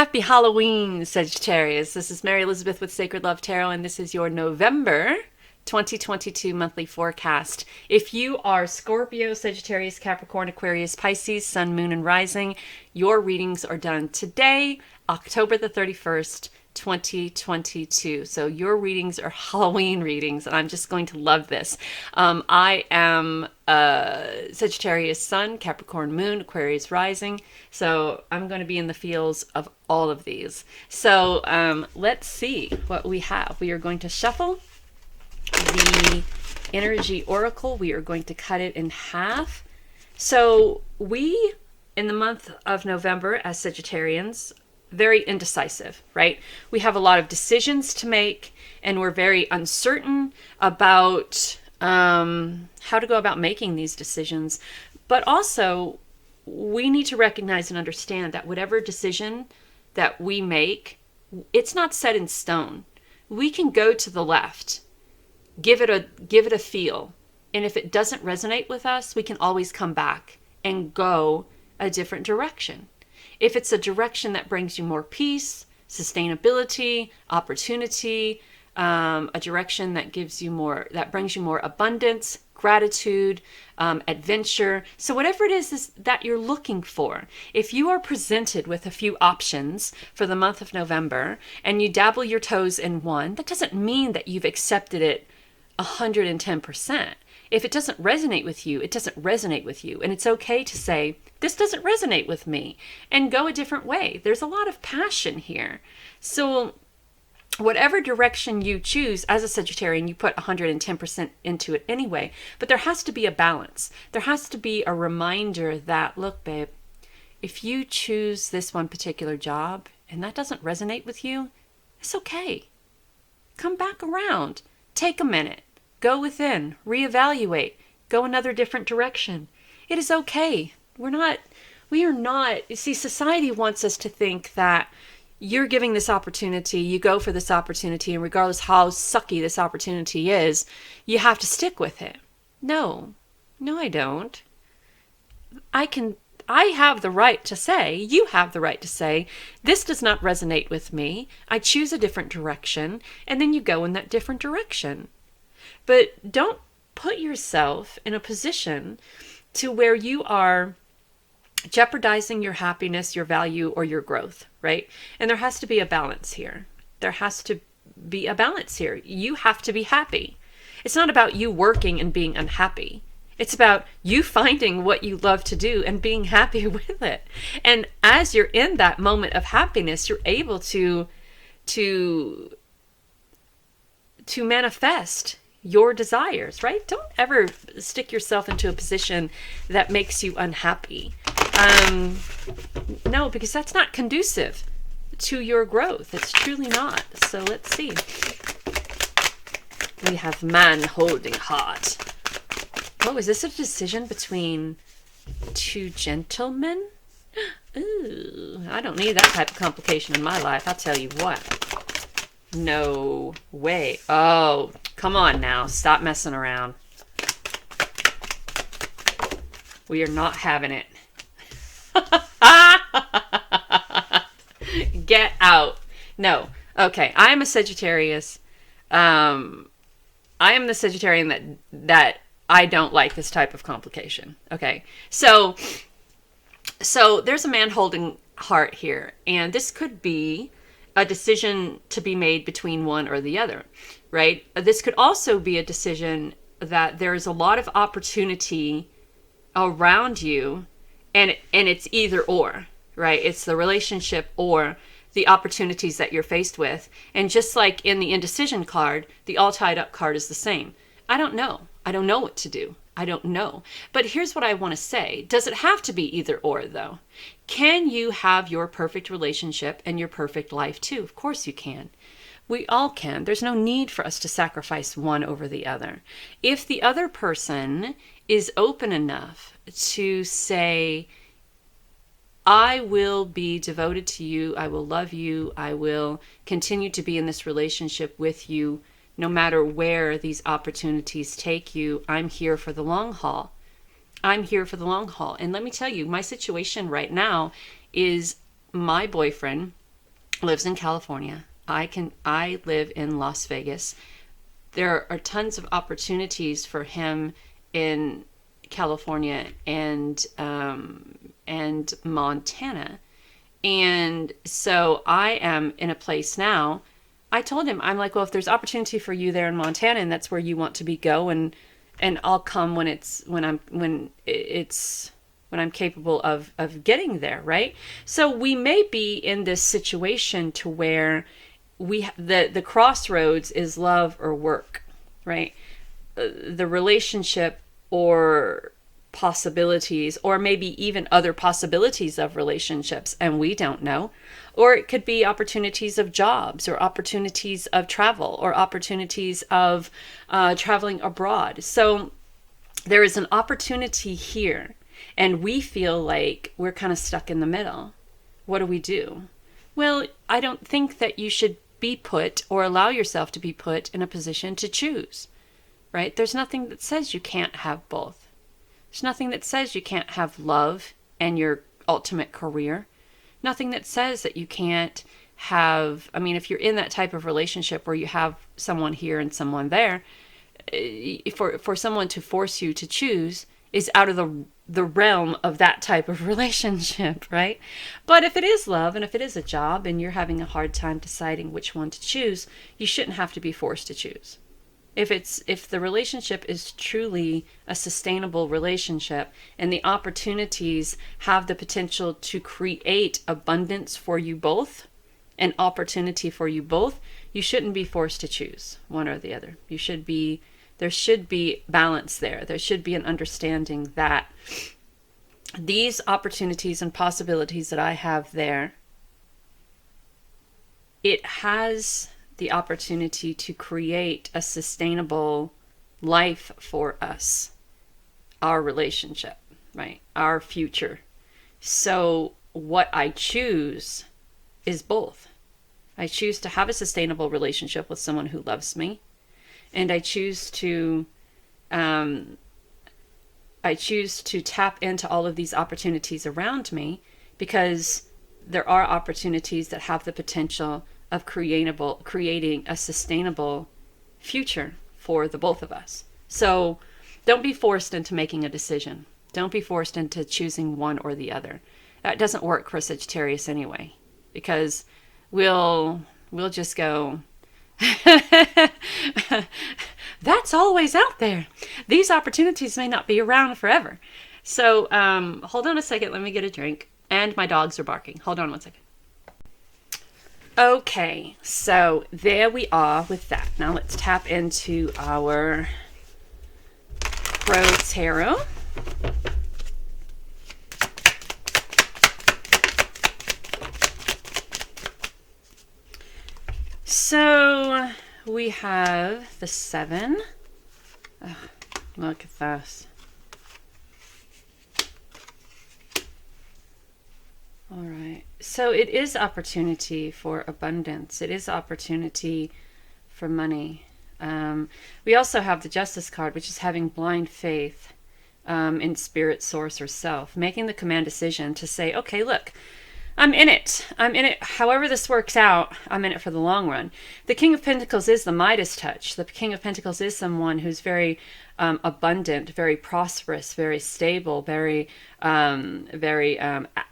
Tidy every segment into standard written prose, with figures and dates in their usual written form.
Happy Halloween, Sagittarius. This is Mary Elizabeth with Sacred Love Tarot, and this is your November 2022 monthly forecast. If you are Scorpio, Sagittarius, Capricorn, Aquarius, Pisces, Sun, Moon, and Rising, your readings are done today, October the 31st, 2022. So your readings are Halloween readings, and I'm just going to love this. I am Sagittarius Sun, Capricorn Moon, Aquarius Rising. So I'm going to be in the feels of all of these. So let's see what we have. We are going to shuffle the energy oracle. We are going to cut it in half. So we, in the month of November as Sagittarians, very indecisive, right? We have a lot of decisions to make, and we're very uncertain about how to go about making these decisions. But also, we need to recognize and understand that whatever decision that we make, it's not set in stone. We can go to the left, give it a feel, and if it doesn't resonate with us, we can always come back and go a different direction. If it's a direction that brings you more peace, sustainability, opportunity, a direction that gives you more, that brings you more abundance, gratitude, adventure. So whatever it is that you're looking for, if you are presented with a few options for the month of November and you dabble your toes in one, that doesn't mean that you've accepted it 110%. If it doesn't resonate with you, it doesn't resonate with you. And it's okay to say, this doesn't resonate with me, and go a different way. There's a lot of passion here. So whatever direction you choose as a Sagittarian, you put 110% into it anyway. But there has to be a balance. There has to be a reminder that, look, babe, if you choose this one particular job and that doesn't resonate with you, it's okay. Come back around. Take a minute. Go within. Reevaluate. Go another different direction. It is okay. We are not, you see, society wants us to think that you're giving this opportunity, you go for this opportunity, and regardless how sucky this opportunity is, you have to stick with it. No, I don't. I have the right to say, you have the right to say, this does not resonate with me. I choose a different direction, and then you go in that different direction. But don't put yourself in a position to where you are jeopardizing your happiness, your value, or your growth, right? And there has to be a balance here. There has to be a balance here. You have to be happy. It's not about you working and being unhappy. It's about you finding what you love to do and being happy with it. And as you're in that moment of happiness, you're able to manifest your desires, right? Don't ever stick yourself into a position that makes you unhappy. No, because that's not conducive to your growth. It's truly not. So let's see. We have man holding heart. Oh, is this a decision between two gentlemen? Ooh, I don't need that type of complication in my life. I'll tell you what. No way. Oh, come on now. Stop messing around. We are not having it. Get out. No. Okay. I am a Sagittarius. I am the Sagittarian that I don't like this type of complication. Okay. So there's a man holding heart here, and this could be a decision to be made between one or the other, right? This could also be a decision that there's a lot of opportunity around you, and it's either or, right? It's the relationship or the opportunities that you're faced with. And just like in the indecision card, the all tied up card is the same. I don't know. I don't know what to do. I don't know. But here's what I want to say. Does it have to be either or, though? Can you have your perfect relationship and your perfect life, too? Of course you can. We all can. There's no need for us to sacrifice one over the other. If the other person is open enough to say, I will be devoted to you, I will love you, I will continue to be in this relationship with you, no matter where these opportunities take you, I'm here for the long haul. I'm here for the long haul. And let me tell you, my situation right now is my boyfriend lives in California. I live in Las Vegas. There are tons of opportunities for him in California and Montana. And so I am in a place now. I told him, I'm like, well, if there's opportunity for you there in Montana and that's where you want to be, go, and I'll come when I'm capable of getting there, right? So we may be in this situation to where the crossroads is love or work, right? The relationship or possibilities, or maybe even other possibilities of relationships, and we don't know. Or it could be opportunities of jobs, or opportunities of travel, or opportunities of traveling abroad. So there is an opportunity here, and we feel like we're kind of stuck in the middle. What do we do? Well, I don't think that you should be put or allow yourself to be put in a position to choose, right? There's nothing that says you can't have both. There's nothing that says you can't have love and your ultimate career. Nothing that says that you can't have, I mean, if you're in that type of relationship where you have someone here and someone there, for someone to force you to choose is out of the realm of that type of relationship, right? But if it is love and if it is a job and you're having a hard time deciding which one to choose, you shouldn't have to be forced to choose. If the relationship is truly a sustainable relationship and the opportunities have the potential to create abundance for you both, an opportunity for you both, you shouldn't be forced to choose one or the other. There should be balance there. There should be an understanding that these opportunities and possibilities that I have there, it has the opportunity to create a sustainable life for us, our relationship, right? Our future. So what I choose is both. I choose to have a sustainable relationship with someone who loves me, and I choose to tap into all of these opportunities around me, because there are opportunities that have the potential of creating a sustainable future for the both of us. So don't be forced into making a decision. Don't be forced into choosing one or the other. That doesn't work for Sagittarius anyway, because we'll just go, that's always out there. These opportunities may not be around forever. So hold on a second. Let me get a drink. And my dogs are barking. Hold on one second. Okay, so there we are with that. Now let's tap into our Pro Tarot. So we have the 7. Oh, look at this. All right. So it is opportunity for abundance. It is opportunity for money. We also have the Justice card, which is having blind faith in spirit, source, or self. Making the command decision to say, okay, look, I'm in it. I'm in it. However this works out, I'm in it for the long run. The King of Pentacles is the Midas touch. The King of Pentacles is someone who's very abundant, very prosperous, very stable, very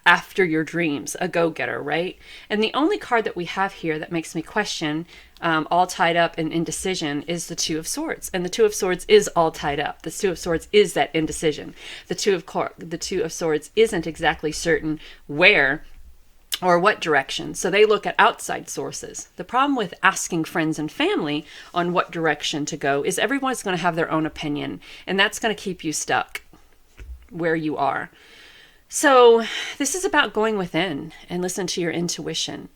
after your dreams, a go-getter, right? And the only card that we have here that makes me question, all tied up in indecision, is the Two of Swords. And the Two of Swords is all tied up. The Two of Swords is that indecision. The Two of Swords isn't exactly certain where or what direction. So they look at outside sources. The problem with asking friends and family on what direction to go is everyone's going to have their own opinion, and that's going to keep you stuck where you are. So this is about going within and listen to your intuition,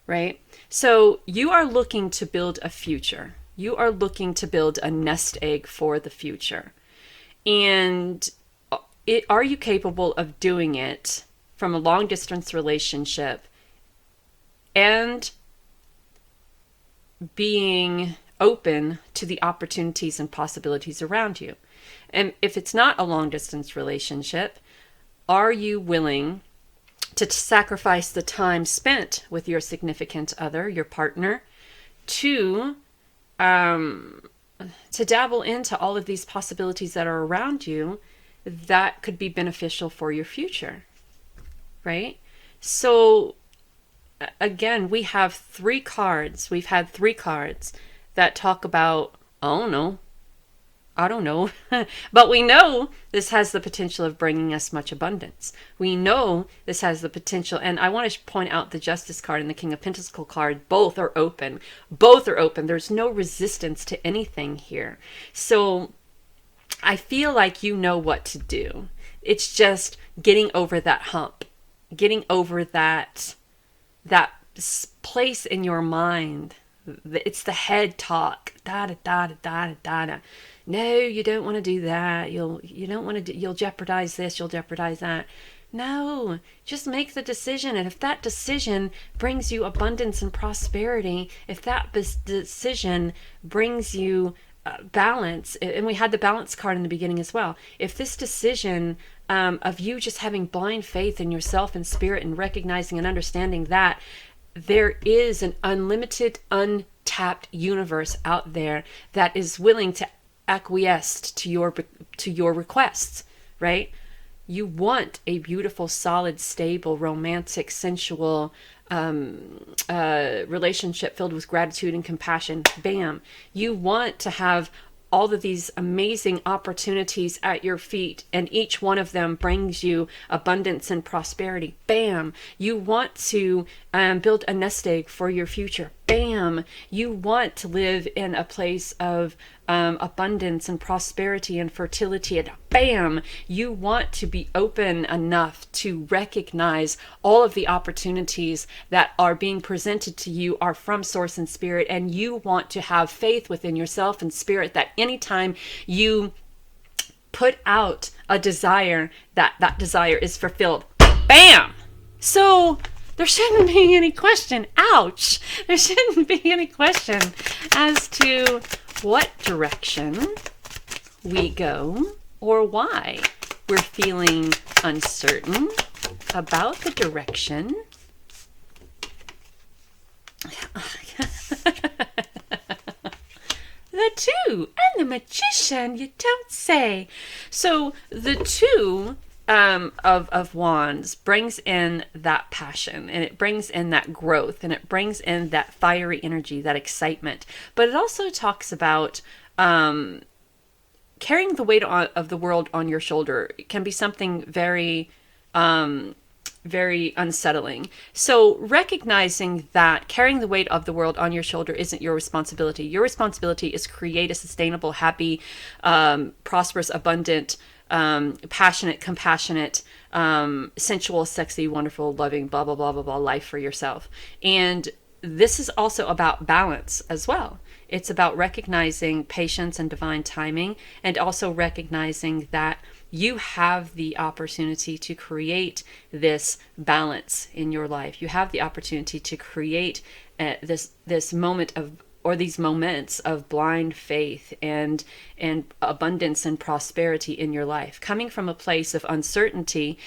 right? So you are looking to build a future. You are looking to build a nest egg for the future. And are you capable of doing it from a long distance relationship and being open to the opportunities and possibilities around you? And if it's not a long distance relationship, are you willing to sacrifice the time spent with your significant other, your partner, to dabble into all of these possibilities that are around you that could be beneficial for your future, right? So again, we have 3 cards. We've had 3 cards that talk about, oh no, I don't know. But we know this has the potential of bringing us much abundance. We know this has the potential. And I want to point out the Justice card and the King of Pentacles card. Both are open. Both are open. There's no resistance to anything here. So I feel like you know what to do. It's just getting over that hump. Getting over that place in your mind. It's the head talk. Da da da da da da da. No, you don't want to do that. You'll jeopardize this. You'll jeopardize that. No, just make the decision. And if that decision brings you abundance and prosperity, if that decision brings you balance, and we had the balance card in the beginning as well. If this decision of you just having blind faith in yourself and spirit and recognizing and understanding that there is an unlimited, untapped universe out there that is willing to acquiesce to your requests, right? You want a beautiful, solid, stable, romantic, sensual relationship filled with gratitude and compassion. Bam. You want to have all of these amazing opportunities at your feet, and each one of them brings you abundance and prosperity. Bam. You want to build a nest egg for your future. Bam. You want to live in a place of abundance and prosperity and fertility. And bam. You want to be open enough to recognize all of the opportunities that are being presented to you are from source and spirit, and you want to have faith within yourself and spirit that anytime you put out a desire, that desire is fulfilled. Bam. So there shouldn't be any question. Ouch. There shouldn't be any question as to what direction we go or why we're feeling uncertain about the direction. The 2 and the Magician, you don't say. So the 2 of Wands brings in that passion, and it brings in that growth, and it brings in that fiery energy, that excitement. But it also talks about carrying the weight of the world on your shoulder. It can be something very very unsettling. So recognizing that carrying the weight of the world on your shoulder isn't your responsibility. Your responsibility is create a sustainable, happy, prosperous, abundant, passionate, compassionate, sensual, sexy, wonderful, loving, blah, blah, blah, blah, blah, life for yourself. And this is also about balance as well. It's about recognizing patience and divine timing, and also recognizing that you have the opportunity to create this balance in your life. You have the opportunity to create this moment of, or these moments of blind faith and abundance and prosperity in your life, coming from a place of uncertainty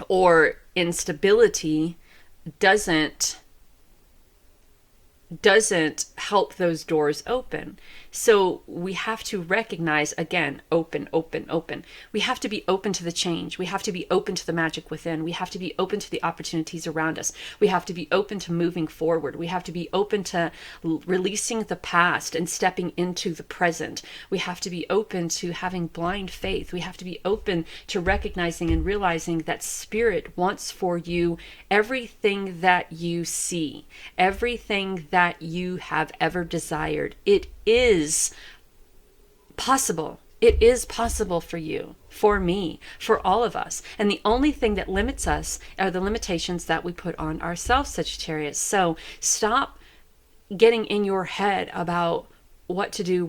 or instability doesn't help those doors open. So we have to recognize, again, open. We have to be open to the change. We have to be open to the magic within. We have to be open to the opportunities around us. We have to be open to moving forward. We have to be open to releasing the past and stepping into the present. We have to be open to having blind faith. We have to be open to recognizing and realizing that Spirit wants for you everything that you see, everything that you have ever desired. It is possible. It is possible for you, for me, for all of us. And the only thing that limits us are the limitations that we put on ourselves, Sagittarius. So stop getting in your head about what to do.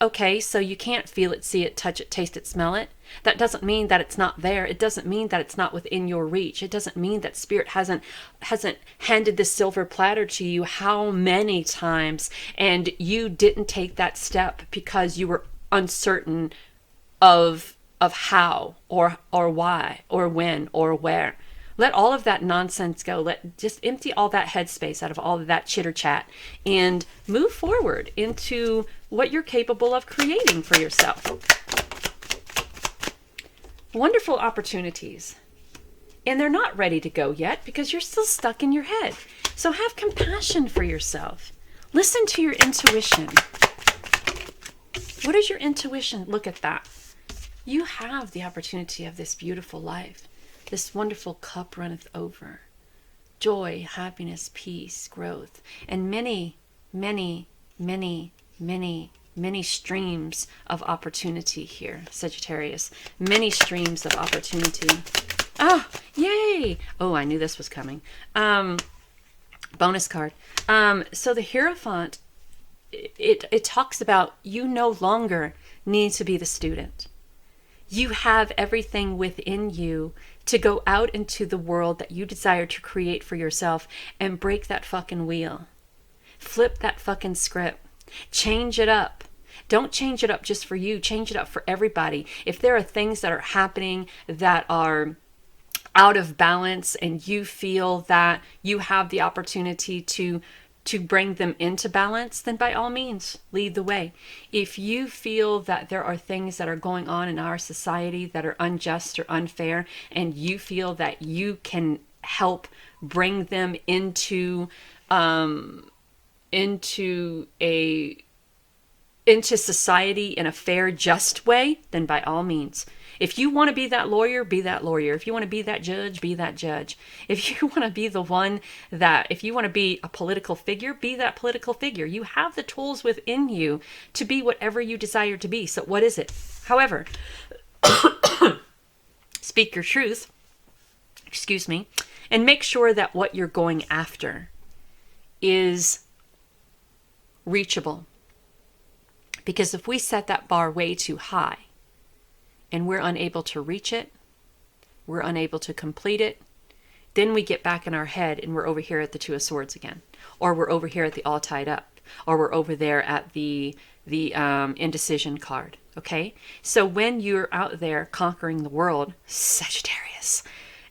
Okay, so you can't feel it, see it, touch it, taste it, smell it. That doesn't mean that it's not there. It doesn't mean that it's not within your reach. It doesn't mean that Spirit hasn't handed this silver platter to you how many times, and you didn't take that step because you were uncertain of of how or why or when or where. Let all of that nonsense go. Just empty all that headspace out of all of that chitter chat and move forward into what you're capable of creating for yourself. Wonderful opportunities. And they're not ready to go yet because you're still stuck in your head. So have compassion for yourself. Listen to your intuition. What is your intuition? Look at that. You have the opportunity of this beautiful life. This wonderful cup runneth over. Joy, happiness, peace, growth, and many, many, many, many, many streams of opportunity here, Sagittarius. Many streams of opportunity. Oh, yay! Oh, I knew this was coming. Bonus card. So the Hierophant, it talks about you no longer need to be the student. You have everything within you to go out into the world that you desire to create for yourself and break that fucking wheel. Flip that fucking script. Change it up. Don't change it up just for you. Change it up for everybody. If there are things that are happening that are out of balance and you feel that you have the opportunity to bring them into balance, then by all means, lead the way. If you feel that there are things that are going on in our society that are unjust or unfair, and you feel that you can help bring them into society in a fair, just way, then by all means. If you want to be that lawyer, be that lawyer. If you want to be that judge, be that judge. If you want to be the one that, if you want to be a political figure, be that political figure. You have the tools within you to be whatever you desire to be. So what is it? However, speak your truth, excuse me, and make sure that what you're going after is reachable. Because if we set that bar way too high, and we're unable to reach it, we're unable to complete it, then we get back in our head and we're over here at the Two of Swords again. Or we're over here at the All Tied Up. Or we're over there at the indecision card. Okay? So when you're out there conquering the world, Sagittarius,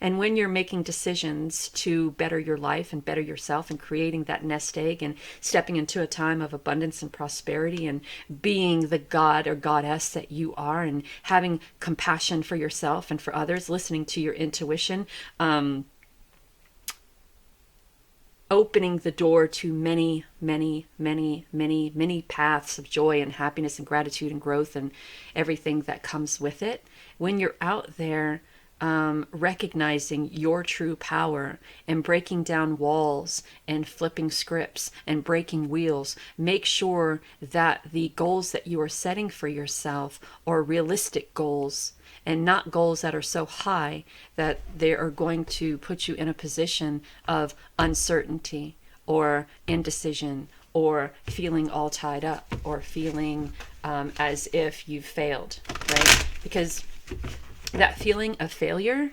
and when you're making decisions to better your life and better yourself and creating that nest egg and stepping into a time of abundance and prosperity and being the god or goddess that you are and having compassion for yourself and for others, listening to your intuition, opening the door to many, many, many, many, many paths of joy and happiness and gratitude and growth and everything that comes with it. When you're out there, recognizing your true power and breaking down walls and flipping scripts and breaking wheels, make sure that the goals that you are setting for yourself are realistic goals and not goals that are so high that they are going to put you in a position of uncertainty or indecision or feeling all tied up or feeling as if you've failed, right? Because that feeling of failure,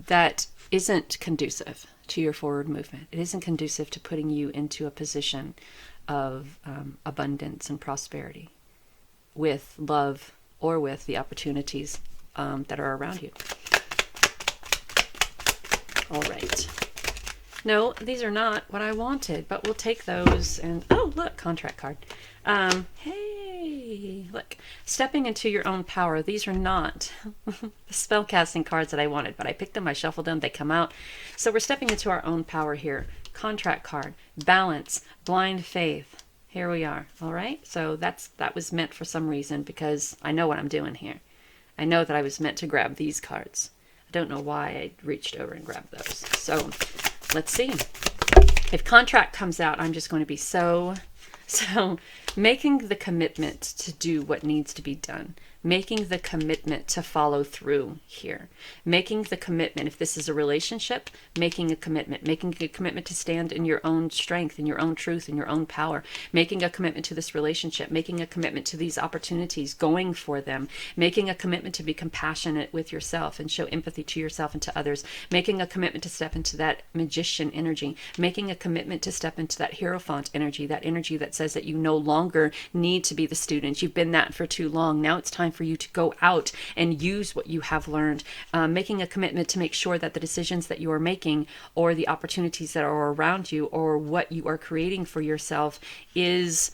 that isn't conducive to your forward movement. It isn't conducive to putting you into a position of abundance and prosperity with love or with the opportunities that are around you. All right. No, these are not what I wanted, but we'll take those and, oh, look, contract card. Hey, look, stepping into your own power. These are not the spellcasting cards that I wanted, but I picked them, I shuffled them, they come out. So we're stepping into our own power here. Contract card, balance, blind faith. Here we are. All right. So that was meant for some reason because I know what I'm doing here. I know that I was meant to grab these cards. I don't know why I reached over and grabbed those. So let's see. If contract comes out, I'm just going to be so making the commitment to do what needs to be done, making the commitment to follow through here, making the commitment, if this is a relationship, making a commitment to stand in your own strength, in your own truth, in your own power, making a commitment to this relationship, making a commitment to these opportunities, going for them, making a commitment to be compassionate with yourself and show empathy to yourself and to others, making a commitment to step into that magician energy, making a commitment to step into that Hierophant energy energy that says that you no longer need to be the student. You've been that for too long. Now it's time for you to go out and use what you have learned, making a commitment to make sure that the decisions that you are making or the opportunities that are around you or what you are creating for yourself is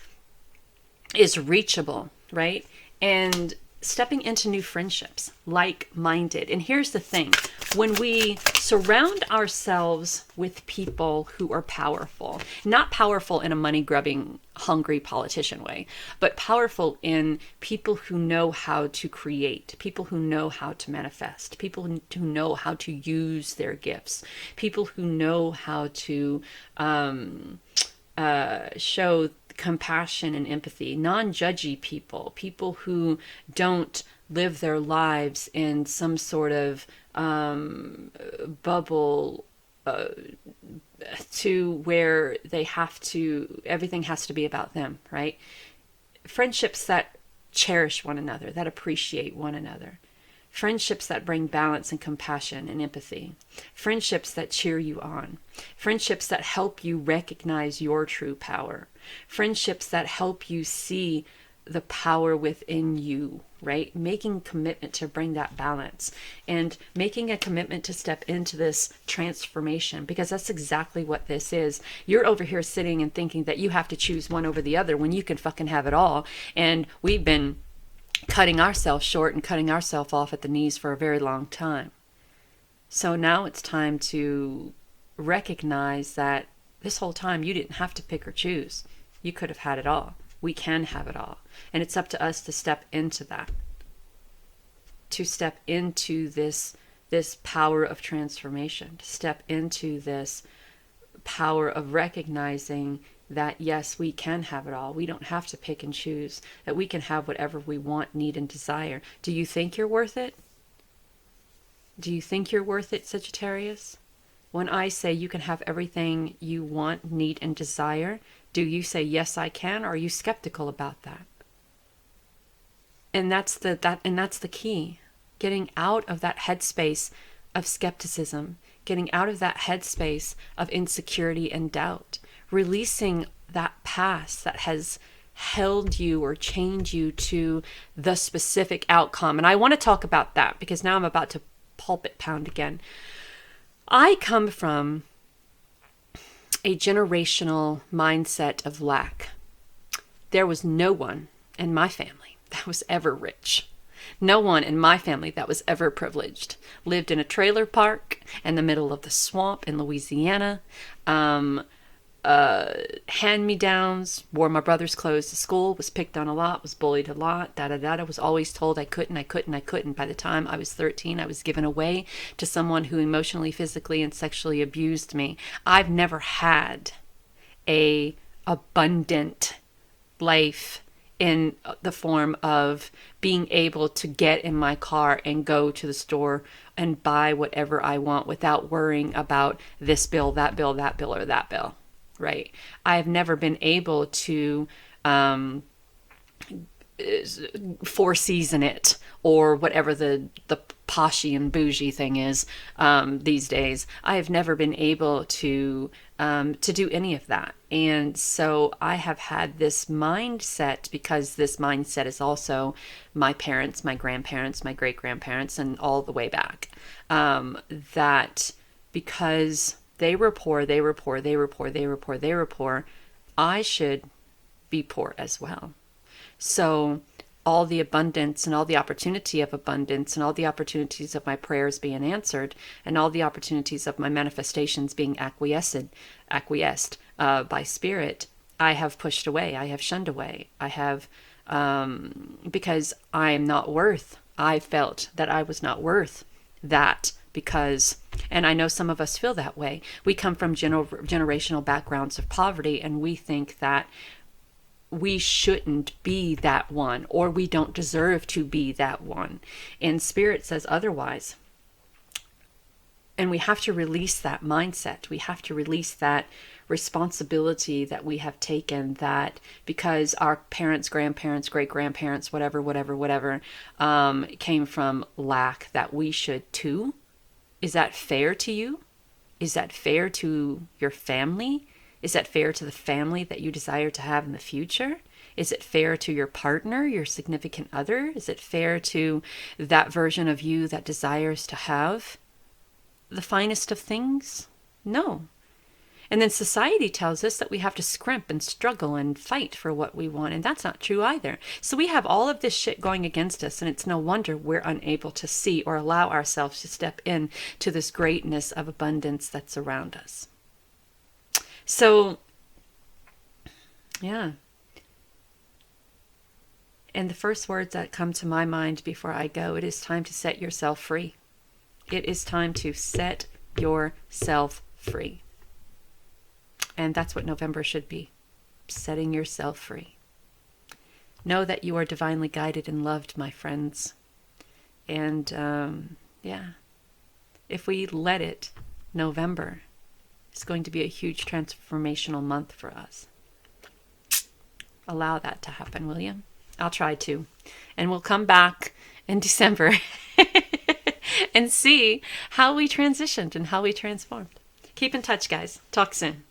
reachable, right? And stepping into new friendships, like-minded. And here's the thing, when we surround ourselves with people who are powerful, not powerful in a money-grubbing, hungry politician way, but powerful in people who know how to create, people who know how to manifest, people who know how to use their gifts, people who know how to show compassion and empathy, non-judgy people, people who don't live their lives in some sort of bubble to where everything has to be about them, right? Friendships that cherish one another, that appreciate one another. Friendships that bring balance and compassion and empathy. Friendships that cheer you on. Friendships that help you recognize your true power. Friendships that help you see the power within you, right? Making a commitment to bring that balance and making a commitment to step into this transformation, because that's exactly what this is. You're over here sitting and thinking that you have to choose one over the other when you can fucking have it all. And we've been cutting ourselves short and cutting ourselves off at the knees for a very long time. So now it's time to recognize that this whole time you didn't have to pick or choose. You could have had it all. We can have it all. And it's up to us to step into that. To step into this power of transformation. To step into this power of recognizing that yes, we can have it all. We don't have to pick and choose. That we can have whatever we want, need, and desire. Do you think you're worth it? Do you think you're worth it, Sagittarius? When I say you can have everything you want, need, and desire, do you say, yes, I can? Or are you skeptical about that? And that's the key. Getting out of that headspace of skepticism, getting out of that headspace of insecurity and doubt, releasing that past that has held you or chained you to the specific outcome. And I want to talk about that because now I'm about to pulpit pound again. I come from a generational mindset of lack. There was no one in my family that was ever rich. No one in my family that was ever privileged. Lived in a trailer park in the middle of the swamp in Louisiana. Hand-me-downs, wore my brother's clothes to school, was picked on a lot, was bullied a lot, I was always told I couldn't. By the time I was 13, I was given away to someone who emotionally, physically, and sexually abused me. I've never had a abundant life in the form of being able to get in my car and go to the store and buy whatever I want without worrying about this bill, that bill, that bill, or that bill. Right. I've never been able to four-season it or whatever the poshy and bougie thing is these days. I have never been able to do any of that. And so I have had this mindset, because this mindset is also my parents, my grandparents, my great-grandparents, and all the way back, that because they were poor, I should be poor as well. So all the abundance and all the opportunity of abundance and all the opportunities of my prayers being answered and all the opportunities of my manifestations being acquiesced by spirit, I have pushed away. I have shunned away. I have, because I felt that I was not worth that. Because, and I know some of us feel that way, we come from generational backgrounds of poverty, and we think that we shouldn't be that one, or we don't deserve to be that one. And Spirit says otherwise. And we have to release that mindset. We have to release that responsibility that we have taken, that because our parents, grandparents, great-grandparents, whatever, came from lack, that we should too. Is that fair to you? Is that fair to your family? Is that fair to the family that you desire to have in the future? Is it fair to your partner, your significant other? Is it fair to that version of you that desires to have the finest of things? No. And then society tells us that we have to scrimp and struggle and fight for what we want. And that's not true either. So we have all of this shit going against us. And it's no wonder we're unable to see or allow ourselves to step in to this greatness of abundance that's around us. So, yeah. And the first words that come to my mind before I go, it is time to set yourself free. It is time to set yourself free. And that's what November should be, setting yourself free. Know that you are divinely guided and loved, my friends. And if we let it, November is going to be a huge transformational month for us. Allow that to happen, will you? I'll try to. And we'll come back in December and see how we transitioned and how we transformed. Keep in touch, guys. Talk soon.